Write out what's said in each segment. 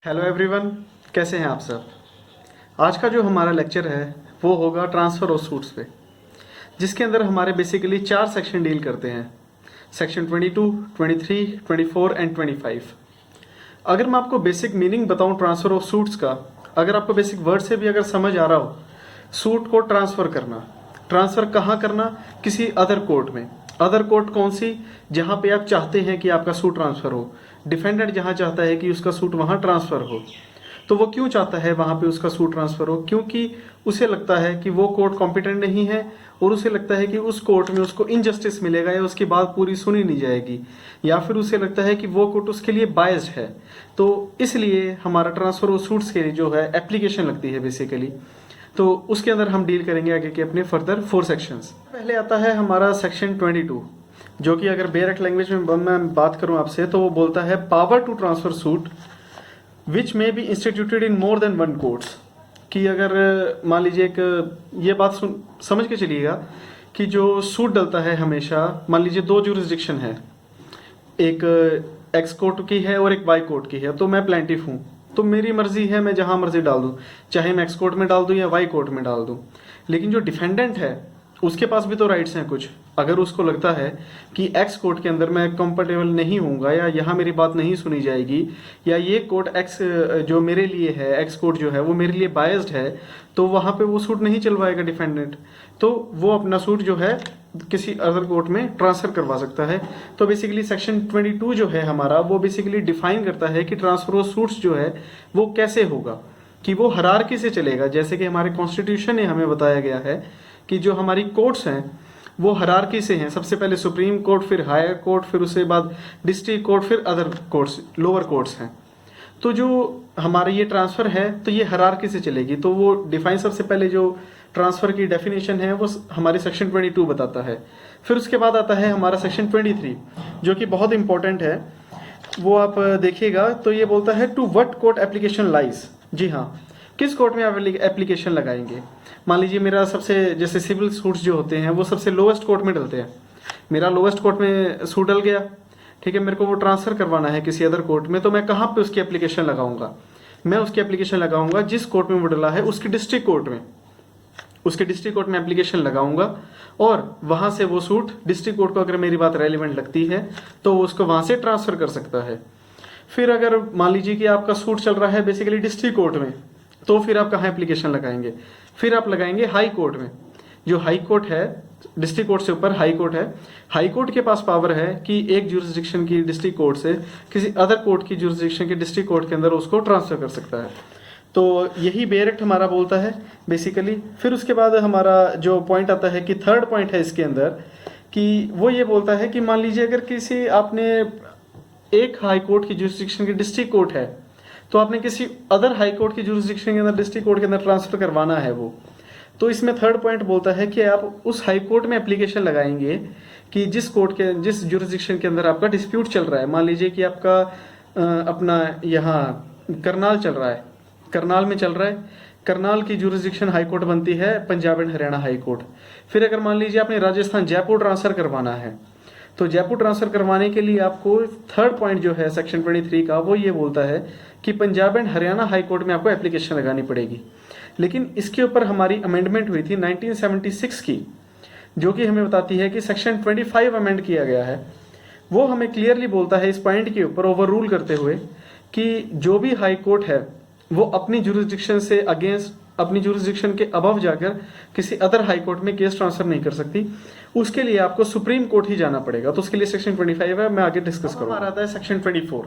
Hello everyone, कैसे हैं आप सब। आज का जो हमारा लेक्चर है वो होगा ट्रांसफ़र ऑफ सूट्स पे, जिसके अंदर हमारे बेसिकली 4 सेक्शन डील करते हैं। Section 22, 23, 24 and 25। अगर मैं आपको बेसिक मीनिंग बताऊं ट्रांसफ़र ऑफ सूट्स का, अगर आपको बेसिक वर्ड से भी अगर समझ आ रहा हो, सूट को ट्रांसफ़र करना, ट्रांसफ़र कहाँ करना, किसी अदर कोर्ट में। अदर कोर्ट कौन सी? जहाँ पे आप चाहते हैं कि आपका सूट ट्रांसफ़र हो। डिफेंडेंट जहाँ चाहता है कि उसका सूट वहाँ ट्रांसफ़र हो, तो वो क्यों चाहता है वहाँ पे उसका सूट ट्रांसफ़र हो? क्योंकि उसे लगता है कि वो कोर्ट कॉम्पिटेंट नहीं है, और उसे लगता है कि उस कोर्ट में उसको इनजस्टिस मिलेगा या उसकी बात पूरी सुनी नहीं जाएगी, या फिर उसे लगता है कि वो कोर्ट उसके लिए बायस्ड है। तो इसलिए हमारा ट्रांसफ़र ऑफ सूट्स के लिए जो है एप्लीकेशन लगती है बेसिकली। तो उसके अंदर हम डील करेंगे आगे के अपने फर्दर 4 सेक्शंस। पहले आता है हमारा सेक्शन 22, जो कि अगर बेयरट लैंग्वेज में मैं बात करूं आपसे तो वो बोलता है पावर टू ट्रांसफर सूट विच में बी इंस्टीट्यूटेड इन मोर देन वन कोर्ट्स। कि अगर मान लीजिए एक ये बात समझ के चलिएगा कि जो सूट डलता है हमेशा, मान लीजिए 2 जुरिस्डिक्शन है, एक एक्स कोर्ट की है और एक वाई कोर्ट की है, तो मैं प्लेंटिफ हूँ, तो मेरी मर्जी है मैं जहां मर्जी डाल दूं, चाहे मैं एक्स कोर्ट में डाल दूं या वाई कोर्ट में डाल दूं। लेकिन जो डिफेंडेंट है उसके पास भी तो राइट्स हैं कुछ। अगर उसको लगता है कि एक्स कोर्ट के अंदर मैं कंफर्टेबल नहीं होऊंगा, या यहाँ मेरी बात नहीं सुनी जाएगी, या ये कोर्ट एक्स जो मेरे लिए है, एक्स कोर्ट जो है वो मेरे लिए बायस्ड है, तो वहां पे वो सूट नहीं चलवाएगा डिफेंडेंट, तो वो अपना सूट जो है किसी अदर कोर्ट में ट्रांसफर करवा सकता है। तो बेसिकली सेक्शन 22 जो है हमारा, वो बेसिकली डिफाइन करता है कि ट्रांसफर ऑफ सूट्स जो है वो कैसे होगा, कि वो हायरार्की से चलेगा। जैसे कि हमारे कॉन्स्टिट्यूशन ने हमें बताया गया है कि जो हमारी कोर्ट्स हैं वो हायरार्की से हैं। सबसे पहले सुप्रीम कोर्ट, फिर हायर कोर्ट, फिर उसके बाद डिस्ट्रिक्ट कोर्ट, फिर अदर कोर्ट्स, लोअर कोर्ट्स हैं। तो जो हमारा ये ट्रांसफर है तो ये हायरार्की से चलेगी। तो वो डिफाइन सबसे पहले जो ट्रांसफर की डेफिनेशन है वो हमारे सेक्शन 22 बताता है। फिर उसके बाद आता है हमारा सेक्शन 23, जो कि बहुत इंपॉर्टेंट है। वो आप देखिएगा तो ये बोलता है to what court application lies. जी हाँ, किस कोर्ट में आप एप्लीकेशन लगाएंगे। मान लीजिए मेरा सबसे, जैसे सिविल सूट्स जो होते हैं वो सबसे लोवेस्ट कोर्ट में डलते हैं। मेरा लोवेस्ट कोर्ट में सूट डल गया, ठीक है, मेरे को वो ट्रांसफर करवाना है किसी अदर कोर्ट में, तो मैं कहाँ पे उसकी एप्लीकेशन लगाऊंगा? मैं उसकी एप्लीकेशन लगाऊंगा जिस कोर्ट में वो डला है उसकी डिस्ट्रिक्ट कोर्ट में, उसके डिस्ट्रिक्ट कोर्ट में एप्लीकेशन लगाऊंगा, और वहां से वो सूट डिस्ट्रिक्ट कोर्ट को अगर मेरी बात रेलिवेंट लगती है तो वो उसको वहां से ट्रांसफर कर सकता है। फिर अगर मान लीजिए कि आपका सूट चल रहा है बेसिकली डिस्ट्रिक्ट कोर्ट में, तो फिर आप कहाँ एप्लीकेशन लगाएंगे? फिर आप लगाएंगे हाई कोर्ट में। जो हाई कोर्ट है, डिस्ट्रिक्ट कोर्ट से ऊपर हाई कोर्ट है। हाई कोर्ट के पास पावर है कि एक जुरिस्डिक्शन की डिस्ट्रिक्ट कोर्ट से किसी अदर कोर्ट की जुरिस्डिक्शन के डिस्ट्रिक्ट कोर्ट के अंदर उसको ट्रांसफर कर सकता है। तो यही बेयर एक्ट हमारा बोलता है बेसिकली। फिर उसके बाद हमारा जो पॉइंट आता है कि थर्ड पॉइंट है इसके अंदर, कि वो ये बोलता है कि मान लीजिए अगर किसी आपने एक हाई कोर्ट की जुरिस्डिक्शन की डिस्ट्रिक्ट कोर्ट है, तो आपने किसी अदर हाई कोर्ट की जुरिस्डिक्शन के अंदर डिस्ट्रिक्ट कोर्ट के अंदर ट्रांसफर करवाना है वो, तो इसमें थर्ड पॉइंट बोलता है कि आप उस हाई कोर्ट में एप्लीकेशन लगाएंगे कि जिस जुरिस्डिक्शन के अंदर आपका डिस्प्यूट चल रहा है। मान लीजिए कि आपका अपना यहाँ करनाल चल रहा है, करनाल में चल रहा है, करनाल की जुरिस्डिक्शन हाई कोर्ट बनती है Punjab and Haryana high court. फिर अगर मान लीजिए आपने राजस्थान जयपुर ट्रांसफर करवाना है, तो जयपुर ट्रांसफर करवाने के लिए आपको थर्ड पॉइंट जो है सेक्शन 23 का, वो ये बोलता है कि Punjab and Haryana high court में आपको एप्लीकेशन लगानी पड़ेगी। लेकिन इसके ऊपर हमारी अमेंडमेंट हुई थी 1976 की, जो कि हमें बताती है कि सेक्शन 25 अमेंड किया गया है। वो हमें क्लियरली बोलता है इस पॉइंट के ऊपर ओवर रूल करते हुए कि जो भी हाई कोर्ट है वो अपनी जुरिस्डिक्शन से अगेंस्ट, अपनी जुरिस्डिक्शन के अबव जाकर किसी अदर हाई कोर्ट में केस ट्रांसफर नहीं कर सकती। उसके लिए आपको सुप्रीम कोर्ट ही जाना पड़ेगा। तो उसके लिए सेक्शन 25 है, मैं आगे डिस्कस करूंगा। हमारा आता है सेक्शन 24।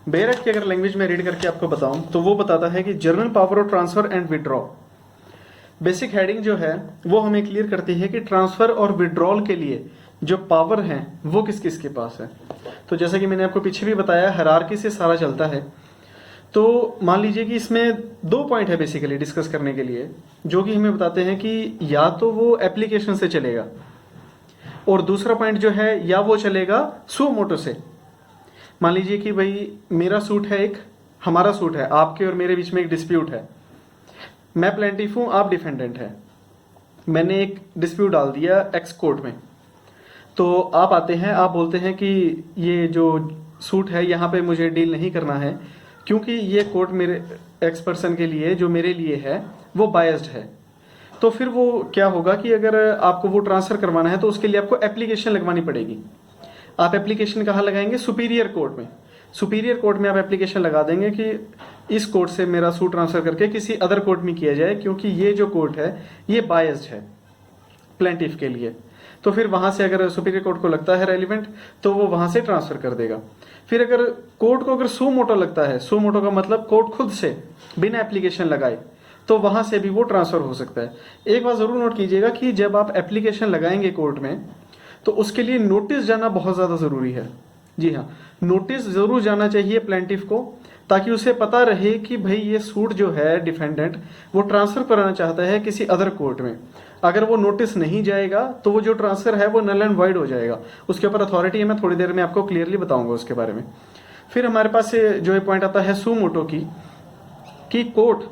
बेयर एक्ट की अगर लैंग्वेज में रीड करके आपको बताऊं तो वो बताता है कि general power of transfer and withdraw. Basic heading जो है वो हमें क्लियर करती है कि ट्रांसफर और विड्रॉल के लिए जो पावर है वो किस किस के पास है। तो जैसा कि मैंने आपको पीछे भी बताया, हायरार्की से सारा चलता है। तो मान लीजिए कि इसमें 2 पॉइंट है बेसिकली डिस्कस करने के लिए, जो कि हमें बताते हैं कि या तो वो एप्लीकेशन से चलेगा, और दूसरा पॉइंट जो है या वो चलेगा सो मोटो से। मान लीजिए कि भाई मेरा सूट है, एक हमारा सूट है, आपके और मेरे बीच में एक डिस्प्यूट है, मैं प्लेंटिफ हूं, आप डिफेंडेंट है, मैंने एक डिस्प्यूट डाल दिया एक्स कोर्ट में। तो आप आते हैं, आप बोलते हैं कि ये जो सूट है यहाँ पे मुझे डील नहीं करना है, क्योंकि ये कोर्ट मेरे एक्स पर्सन के लिए जो मेरे लिए है वो बायस्ड है। तो फिर वो क्या होगा कि अगर आपको वो ट्रांसफ़र करवाना है तो उसके लिए आपको एप्लीकेशन लगवानी पड़ेगी। आप एप्लीकेशन कहाँ लगाएंगे? सुपीरियर कोर्ट में। सुपीरियर कोर्ट में आप एप्लीकेशन लगा देंगे कि इस कोर्ट से मेरा सूट ट्रांसफ़र करके किसी अदर कोर्ट में किया जाए, क्योंकि ये जो कोर्ट है ये बायस्ड है प्लेंटिफ के लिए। तो फिर वहाँ से अगर सुपीरियर कोर्ट को लगता है रेलिवेंट तो वो वहाँ से ट्रांसफ़र कर देगा। फिर अगर कोर्ट को अगर सू मोटो लगता है, सू मोटो का मतलब कोर्ट खुद से बिना एप्लीकेशन लगाए, तो वहाँ से भी वो ट्रांसफ़र हो सकता है। एक बात ज़रूर नोट कीजिएगा कि जब आप एप्लीकेशन लगाएंगे कोर्ट में तो उसके लिए नोटिस जाना बहुत ज़्यादा ज़रूरी है। जी हाँ, नोटिस ज़रूर जाना चाहिए प्लेंटिफ को, ताकि उसे पता रहे कि भाई ये सूट जो है डिफेंडेंट वो ट्रांसफ़र कराना चाहता है किसी अदर कोर्ट में। अगर वो नोटिस नहीं जाएगा तो वो जो ट्रांसफ़र है वो नल एंड वाइड हो जाएगा। उसके ऊपर अथॉरिटी है, मैं थोड़ी देर में आपको क्लियरली बताऊंगा उसके बारे में। फिर हमारे पास से जो पॉइंट आता है सू मोटो की, कि कोर्ट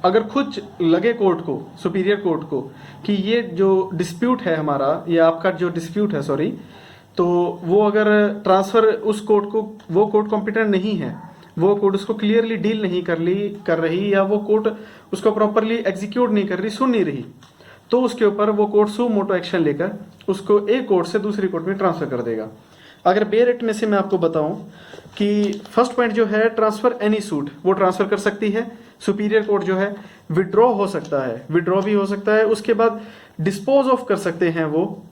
अगर खुद लगे कोर्ट को, सुपीरियर कोर्ट को, कि ये जो डिस्प्यूट है हमारा, ये आपका जो डिस्प्यूट है सॉरी, तो वो अगर ट्रांसफ़र उस कोर्ट को, वो कोर्ट कॉम्पिटेंट नहीं है, वो कोर्ट उसको क्लियरली डील नहीं कर रही, या वो कोर्ट उसको प्रॉपरली एग्जीक्यूट नहीं कर रही, सुन नहीं रही, तो उसके ऊपर वो कोर्ट सू मोटो एक्शन लेकर उसको एक कोर्ट से दूसरी कोर्ट में ट्रांसफ़र कर देगा। अगर बेयर एक्ट में से मैं आपको बताऊं कि फर्स्ट पॉइंट जो है ट्रांसफ़र एनी सूट, वो ट्रांसफ़र कर सकती है। सुपीरियर कोर्ट जो है विड्रॉ हो सकता है, विड्रॉ भी हो सकता है, उसके बाद डिस्पोज ऑफ कर सकते हैं वो,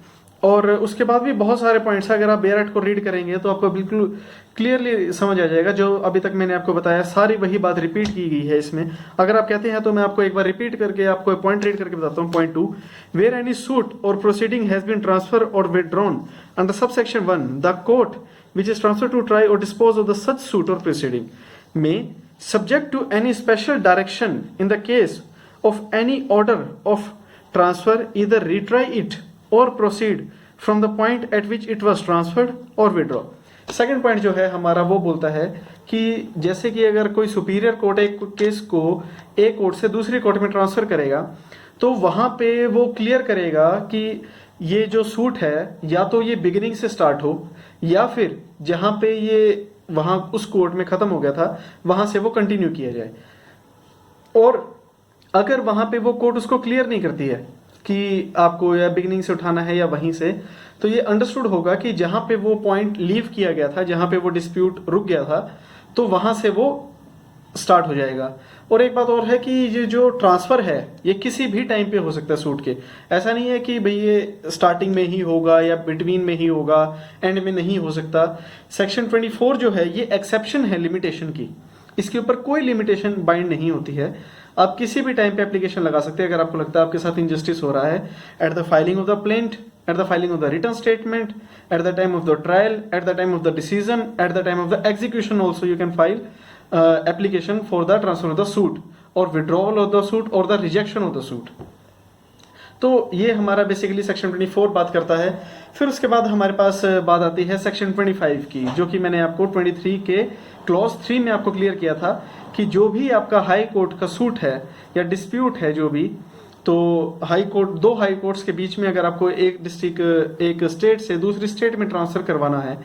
और उसके बाद भी बहुत सारे पॉइंट्स हैं। अगर आप बेयर एक्ट को रीड करेंगे तो आपको बिल्कुल क्लियरली समझ आ जाएगा। जो अभी तक मैंने आपको बताया सारी वही बात रिपीट की गई है इसमें। अगर आप कहते हैं तो मैं आपको एक बार रिपीट करके आपको पॉइंट रीड करके बताता हूँ। पॉइंट 2, वेयर एनी सूट और प्रोसीडिंग हैज बीन ट्रांसफर और withdrawn under subsection 1, the court which is transferred to try or dispose of the such suit or proceeding may, subject to any special direction in the case of any order of transfer, either retry it or proceed from the point at which it was transferred or withdraw. Second point जो है हमारा वो बोलता है कि जैसे कि अगर कोई सुपीरियर कोर्ट एक केस को एक कोर्ट से दूसरी कोर्ट में ट्रांसफर करेगा तो वहां पे वो क्लियर करेगा कि ये जो सूट है या तो ये बिगिनिंग से स्टार्ट हो, या फिर जहां पे ये वहां उस कोर्ट में खत्म हो गया था वहां से वो कंटिन्यू किया जाए। और अगर वहां पे वो कोर्ट उसको क्लियर नहीं करती है कि आपको या बिगिनिंग से उठाना है या वहीं से, तो ये अंडरस्टूड होगा कि जहां पे वो पॉइंट लीव किया गया था, जहां पे वो डिस्प्यूट रुक गया था, तो वहां से वो स्टार्ट हो जाएगा। और एक बात और है कि ये जो ट्रांसफर है ये किसी भी टाइम पे हो सकता है सूट के। ऐसा नहीं है कि भाई ये स्टार्टिंग में ही होगा या बिटवीन में ही होगा, एंड में नहीं हो सकता। सेक्शन 24 जो है ये एक्सेप्शन है लिमिटेशन की, इसके ऊपर कोई लिमिटेशन बाइंड नहीं होती है। आप किसी भी टाइम पे एप्लीकेशन लगा सकते हैं अगर आपको लगता है आपके साथ इनजस्टिस हो रहा है। At the filing of the plaint, at the filing of the written statement, at the time of the trial, at the time of the decision, at the time of the execution also you can file application for the transfer of the suit और withdrawal of the suit और the rejection of the suit. तो ये हमारा basically section 24 बात करता है। फिर उसके बाद हमारे पास बात आती है सेक्शन 25 की, जो कि मैंने आपको 23 के क्लॉज 3 में आपको क्लियर किया था कि जो भी आपका हाई कोर्ट का सूट है या डिस्प्यूट है जो भी, तो हाई कोर्ट, दो हाई कोर्ट्स के बीच में अगर आपको एक डिस्ट्रिक्ट एक स्टेट से दूसरी स्टेट में ट्रांसफर करवाना है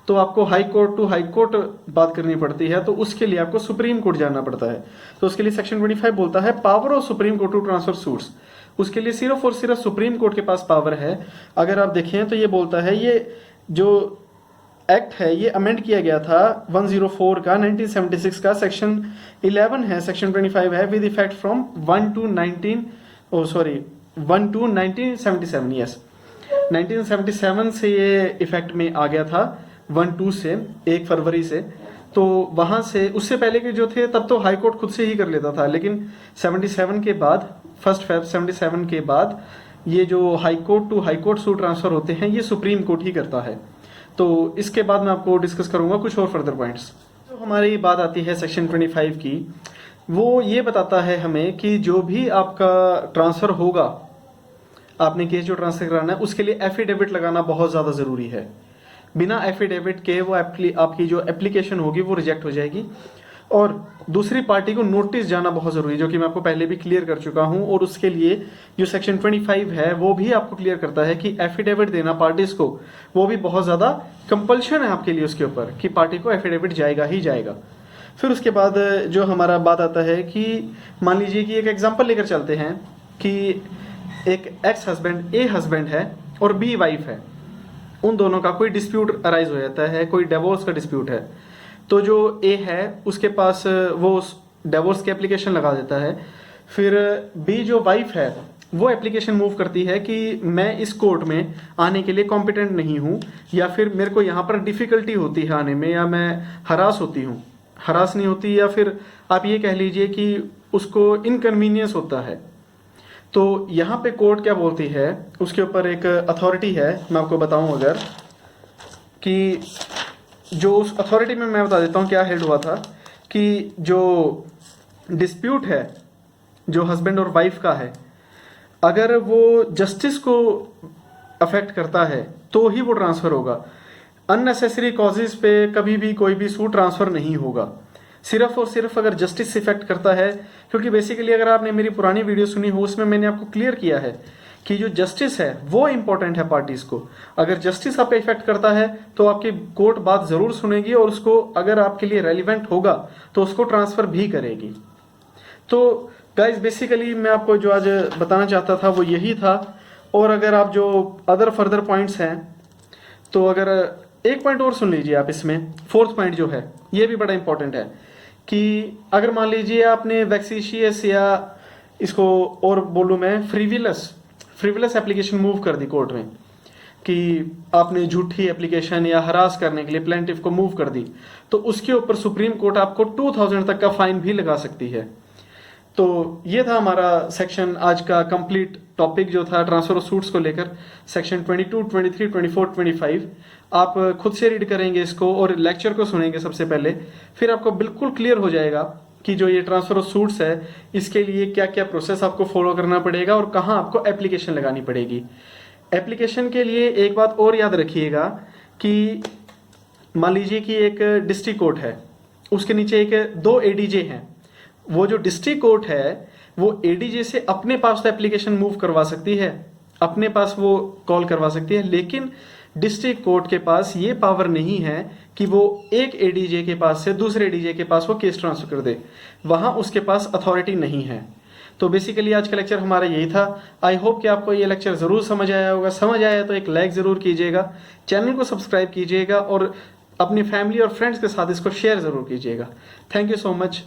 तो आपको high court to high court बात करनी पड़ती है, तो उसके लिए आपको सुप्रीम कोर्ट जाना पड़ता है। तो उसके लिए सेक्शन 25 बोलता है power of supreme court to transfer suits. उसके लिए सिर्फ और सिर्फ सुप्रीम कोर्ट के पास पावर है। अगर आप देखें तो ये बोलता है, ये जो एक्ट है ये अमेंड किया गया था 104 का 1976 का, सेक्शन 11 है, सेक्शन 25 है, with effect from 1 to 1977। Yes, 1977 से ये इफेक्ट में आ गया था, 1 से 1 फरवरी से। तो वहां से उससे पहले के जो थे तब तो हाई कोर्ट खुद से ही कर लेता था, लेकिन 77 के बाद 1 Feb 77 के बाद ये जो high court to high court suit transfer होते हैं ये सुप्रीम कोर्ट ही करता है। तो इसके बाद मैं आपको डिस्कस करूंगा कुछ और फर्दर पॉइंट्स। तो हमारी बात आती है सेक्शन 25 की, वो ये बताता है हमें कि जो भी आपका ट्रांसफर होगा, आपने केस जो ट्रांसफर कराना है उसके लिए एफिडेविट लगाना बहुत ज्यादा जरूरी है। बिना एफिडेविट के वो आपकी जो एप्लीकेशन होगी वो रिजेक्ट हो जाएगी। और दूसरी पार्टी को नोटिस जाना बहुत जरूरी है, जो कि मैं आपको पहले भी क्लियर कर चुका हूं। और उसके लिए जो सेक्शन 25 है वो भी आपको क्लियर करता है कि एफिडेविट देना पार्टीज को, वो भी बहुत ज्यादा कंपल्शन है आपके लिए उसके ऊपर कि पार्टी को एफिडेविट जाएगा ही जाएगा। फिर उसके बाद जो हमारा बात आता है कि मान लीजिए कि एक एग्जांपल लेकर चलते हैं कि एक एक्स हस्बैंड ए हस्बैंड है और बी वाइफ है, उन दोनों का कोई डिस्प्यूट अराइज हो जाता है, कोई डिवोर्स का डिस्प्यूट है। तो जो ए है उसके पास वो डिवोर्स की एप्लीकेशन लगा देता है। फिर बी जो वाइफ है वो एप्लीकेशन मूव करती है कि मैं इस कोर्ट में आने के लिए कॉम्पिटेंट नहीं हूँ, या फिर मेरे को यहाँ पर डिफ़िकल्टी होती है आने में, या मैं हरास होती हूँ, हरास नहीं होती, या फिर आप ये कह लीजिए कि उसको इनकन्वीनियंस होता है। तो यहाँ पे कोर्ट क्या बोलती है, उसके ऊपर एक अथॉरिटी है, मैं आपको बताऊँ अगर, कि जो उस अथॉरिटी में मैं बता देता हूँ क्या हेल्ड हुआ था, कि जो डिस्प्यूट है जो हस्बैंड और वाइफ का है, अगर वो जस्टिस को अफेक्ट करता है तो ही वो ट्रांसफ़र होगा। अननेसेसरी कॉजेज़ पे कभी भी कोई भी सूट ट्रांसफ़र नहीं होगा, सिर्फ और सिर्फ अगर जस्टिस इफेक्ट करता है। क्योंकि बेसिकली अगर आपने मेरी पुरानी वीडियो सुनी हो उसमें मैंने आपको क्लियर किया है कि जो जस्टिस है वो इंपॉर्टेंट है पार्टीज को। अगर जस्टिस आप पे इफेक्ट करता है तो आपकी कोर्ट बात ज़रूर सुनेगी और उसको अगर आपके लिए रेलिवेंट होगा तो उसको ट्रांसफ़र भी करेगी। तो गाइज बेसिकली मैं आपको जो आज बताना चाहता था वो यही था। और अगर आप जो अदर फर्दर पॉइंट्स हैं तो अगर एक पॉइंट और सुन लीजिए आप इसमें, फोर्थ पॉइंट जो है ये भी बड़ा इंपॉर्टेंट है कि अगर मान लीजिए आपने वैक्सीशियस या इसको और बोलूँ मैं फ्रीविलस एप्लीकेशन मूव कर दी कोर्ट में, कि आपने झूठी एप्लीकेशन या हरास करने के लिए प्लेंटिफ को मूव कर दी, तो उसके ऊपर सुप्रीम कोर्ट आपको 2000 तक का फाइन भी लगा सकती है। तो ये था हमारा सेक्शन आज का कंप्लीट टॉपिक जो था ट्रांसफर ऑफ सूट्स को लेकर, सेक्शन 22, 23, 24, 25। आप खुद से रीड करेंगे इसको और लेक्चर को सुनेंगे सबसे पहले, फिर आपको बिल्कुल क्लियर हो जाएगा कि जो ये ट्रांसफर ऑफ सूट्स है इसके लिए क्या क्या प्रोसेस आपको फॉलो करना पड़ेगा और कहाँ आपको एप्लीकेशन लगानी पड़ेगी। एप्लीकेशन के लिए एक बात और याद रखिएगा कि मान लीजिए कि एक डिस्ट्रिक्ट कोर्ट है, उसके नीचे एक 2 एडीजे हैं। वो जो डिस्ट्रिक्ट कोर्ट है वो एडीजे से अपने पास तो एप्लीकेशन मूव करवा सकती है, अपने पास वो कॉल करवा सकती है, लेकिन डिस्ट्रिक्ट कोर्ट के पास ये पावर नहीं है कि वो एक एडीजे के पास से दूसरे एडीजे के पास वो केस ट्रांसफर कर दे, वहां उसके पास अथॉरिटी नहीं है। तो बेसिकली आज का लेक्चर हमारा यही था। आई होप कि आपको ये लेक्चर जरूर समझ आया होगा। समझ आया तो एक लाइक जरूर कीजिएगा, चैनल को सब्सक्राइब कीजिएगा और अपनी फैमिली और फ्रेंड्स के साथ इसको शेयर जरूर कीजिएगा। Thank you so much.